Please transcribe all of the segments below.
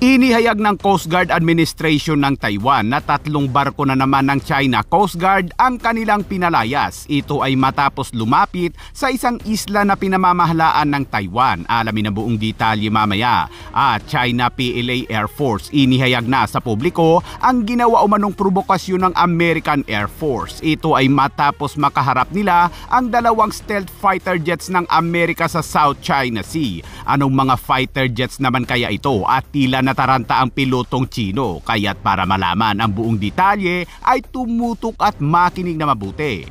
Inihayag ng Coast Guard Administration ng Taiwan na 3 barko na naman ng China Coast Guard ang kanilang pinalayas. Ito ay matapos lumapit sa isang isla na pinamamahalaan ng Taiwan. Alamin ang buong detalye mamaya. At China PLA Air Force inihayag na sa publiko ang ginawa umanong provokasyon ng American Air Force. Ito ay matapos makaharap nila ang 2 stealth fighter jets ng Amerika sa South China Sea. Anong mga fighter jets naman kaya ito at tila nataranta ang pilotong Chino, kaya't para malaman ang buong detalye ay tumutok at makinig na mabuti.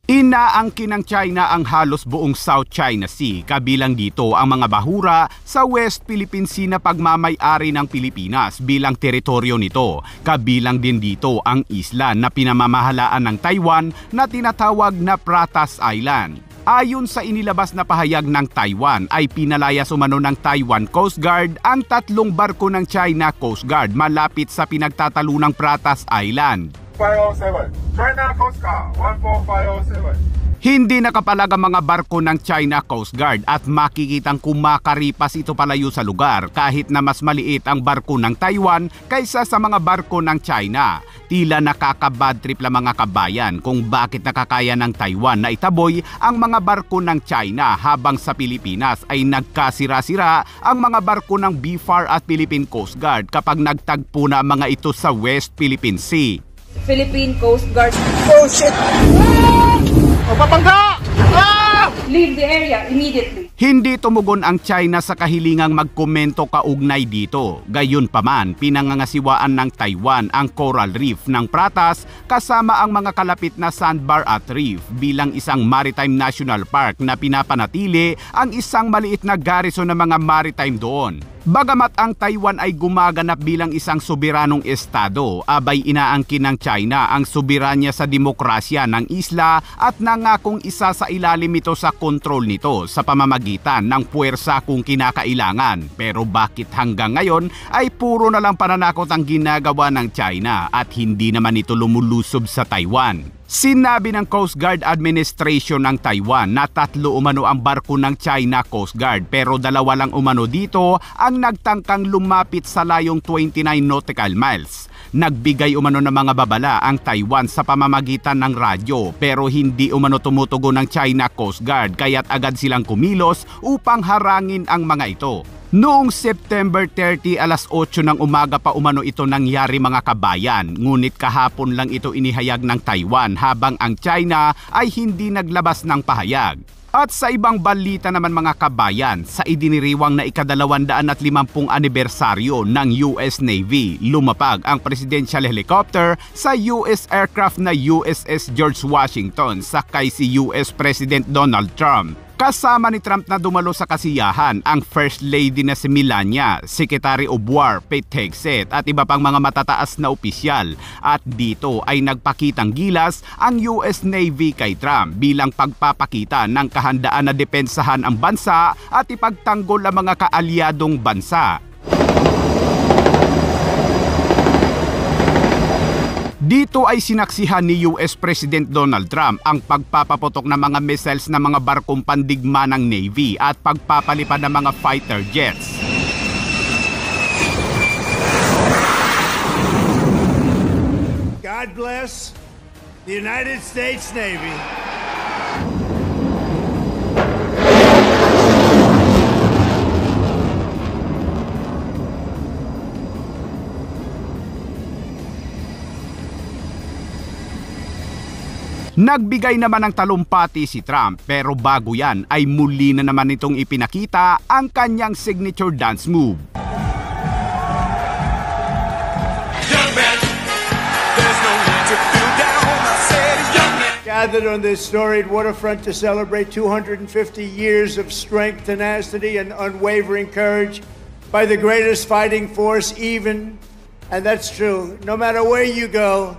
Inaangkin ng China ang halos buong South China Sea, kabilang dito ang mga bahura sa West Philippine Sea na pagmamay-ari ng Pilipinas bilang teritoryo nito. Kabilang din dito ang isla na pinamamahalaan ng Taiwan na tinatawag na Pratas Island. Ayon sa inilabas na pahayag ng Taiwan ay pinalayas umano ng Taiwan Coast Guard ang 3 barko ng China Coast Guard malapit sa pinagtatalunang Pratas Island. 507, China Coast Guard 14507. Hindi nakapalag ang mga barko ng China Coast Guard at makikitang kumakaripas ito palayo sa lugar kahit na mas maliit ang barko ng Taiwan kaysa sa mga barko ng China. Tila nakakabad trip lang mga kabayan kung bakit nakakaya ng Taiwan na itaboy ang mga barko ng China habang sa Pilipinas ay nagkasira-sira ang mga barko ng BFAR at Philippine Coast Guard kapag nagtagpo na mga ito sa West Philippine Sea. Philippine Coast Guard. Oh shit! Papangga! Leave the area immediately. Hindi tumugon ang China sa kahilingang magkomento kaugnay dito. Gayunpaman, pinangangasiwaan ng Taiwan ang coral reef ng Pratas kasama ang mga kalapit na sandbar at reef bilang isang maritime national park na pinapanatili ang isang maliit na garrison ng mga maritime doon. Bagamat ang Taiwan ay gumaganap bilang isang soberanong estado, abay inaangkin ng China ang soberanya sa demokrasya ng isla at nangakong isa sa ilalim ito sa kontrol nito sa pamamagitan ng puwersa kung kinakailangan. Pero bakit hanggang ngayon ay puro na lang pananakot ang ginagawa ng China at hindi naman ito lumulusob sa Taiwan? Sinabi ng Coast Guard Administration ng Taiwan na 3 umano ang barko ng China Coast Guard pero 2 lang umano dito ang nagtangkang lumapit sa layong 29 nautical miles. Nagbigay umano ng mga babala ang Taiwan sa pamamagitan ng radyo pero hindi umano tumutugon ng China Coast Guard kaya't agad silang kumilos upang harangin ang mga ito. Noong September 30 alas 8 ng umaga pa umano ito nangyari mga kabayan, ngunit kahapon lang ito inihayag ng Taiwan habang ang China ay hindi naglabas ng pahayag. At sa ibang balita naman mga kabayan, sa idiniriwang na ika-250 anibersaryo ng US Navy, lumapag ang presidential helicopter sa US aircraft na USS George Washington sakay si US President Donald Trump. Kasama ni Trump na dumalo sa kasiyahan ang First Lady na si Melania, Secretary of War Pete Hegseth at iba pang mga matataas na opisyal. At dito ay nagpakitang gilas ang US Navy kay Trump bilang pagpapakita ng kahandaan na depensahan ang bansa at ipagtanggol ang mga kaalyadong bansa. Dito ay sinaksihan ni US President Donald Trump ang pagpapaputok ng mga missiles ng mga barkong pandigma ng Navy at pagpapalipad ng mga fighter jets. God bless the United States Navy. Nagbigay naman ng talumpati si Trump pero bago yan ay muli na naman itong ipinakita ang kanyang signature dance move. Gathered on this storied waterfront to celebrate 250 years of strength, tenacity, and unwavering courage by the greatest fighting force even, and that's true, no matter where you go,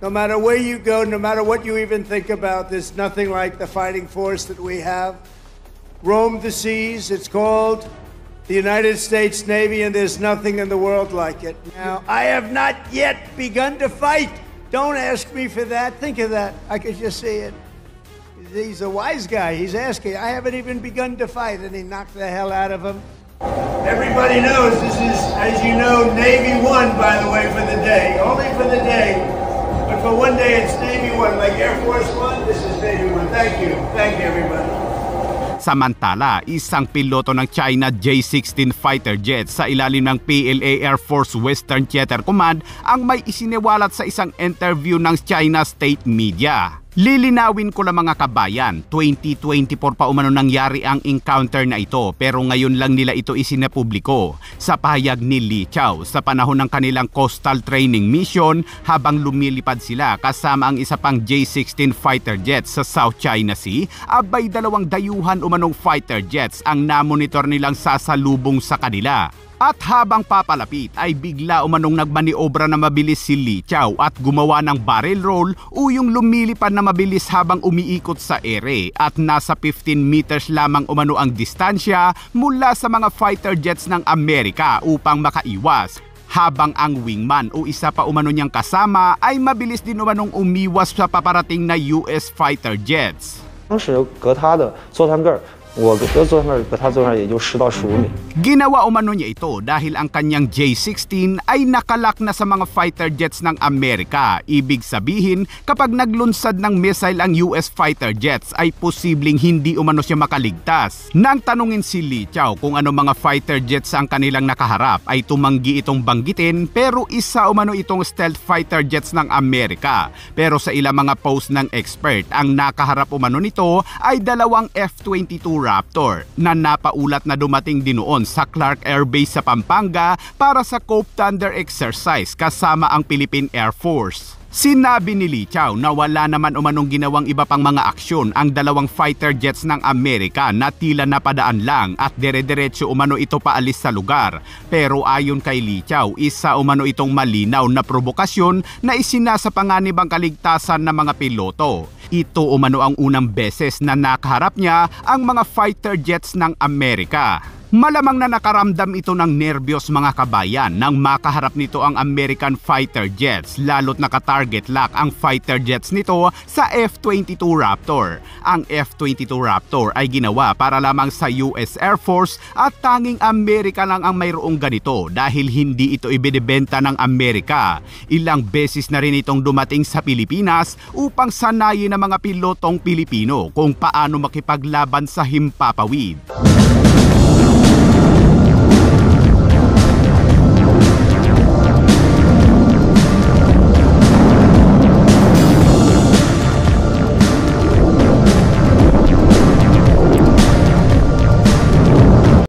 no matter where you go, no matter what you even think about, there's nothing like the fighting force that we have. Roamed the seas, it's called the United States Navy, and there's nothing in the world like it. Now, I have not yet begun to fight. Don't ask me for that. Think of that. I could just see it. He's a wise guy. He's asking. I haven't even begun to fight, and he knocked the hell out of him. Everybody knows this is, as you know, Navy 1, by the way, for the day. Only for the day. But for one day, it's Navy 1. Like Air Force 1, this is Navy 1. Thank you. Thank you, everybody. Samantala, isang piloto ng China J-16 fighter jet sa ilalim ng PLA Air Force Western Theater Command ang may isiniwalat sa isang interview ng China State Media. Lilinawin ko lang mga kabayan, 2024 pa umano nangyari ang encounter na ito pero ngayon lang nila ito isinapubliko. Sa pahayag ni Li Chao sa panahon ng kanilang coastal training mission habang lumilipad sila kasama ang isa pang J-16 fighter jets sa South China Sea, abay dalawang dayuhan umanong fighter jets ang namonitor nilang sasalubong sa kanila. At habang papalapit ay bigla umanong nagmaniobra na mabilis si Li Chao at gumawa ng barrel roll o yung lumilipad na mabilis habang umiikot sa ere at nasa 15 meters lamang umano ang distansya mula sa mga fighter jets ng Amerika upang makaiwas. Habang ang wingman o isa pa umano niyang kasama ay mabilis din umanong umiwas sa paparating na US fighter jets. 当时隔他的座舱盖儿，我的座舱盖儿隔他座舱盖儿也就10到15米。 Ginawa umano niya ito dahil ang kanyang J-16 ay nakalak na sa mga fighter jets ng Amerika. Ibig sabihin, kapag naglunsad ng missile ang US fighter jets ay posibleng hindi umano siya makaligtas. Nang tanungin si Li Chao kung ano mga fighter jets ang kanilang nakaharap ay tumanggi itong banggitin pero isa umano itong stealth fighter jets ng Amerika. Pero sa ilang mga post ng expert, ang nakaharap umano nito ay dalawang F-22 Raptor na napaulat na dumating din noon sa Clark Air Base sa Pampanga para sa Cope Thunder exercise kasama ang Philippine Air Force. Sinabi ni Li Chao na wala naman umanong ginawang iba pang mga aksyon ang dalawang fighter jets ng Amerika na tila napadaan lang at dire-diretso umano ito paalis sa lugar. Pero ayon kay Li Chao, isa umano itong malinaw na provokasyon na isinasapanganib ang kaligtasan ng mga piloto. Ito umano ang unang beses na nakaharap niya ang mga fighter jets ng Amerika. Malamang na nakaramdam ito ng nerbiyos mga kabayan nang makaharap nito ang American fighter jets lalo't naka-target lock ang fighter jets nito sa F-22 Raptor. Ang F-22 Raptor ay ginawa para lamang sa US Air Force at tanging Amerika lang ang mayroong ganito dahil hindi ito ibinebenta ng Amerika. Ilang beses na rin itong dumating sa Pilipinas upang sanayin ng mga pilotong Pilipino kung paano makipaglaban sa himpapawid.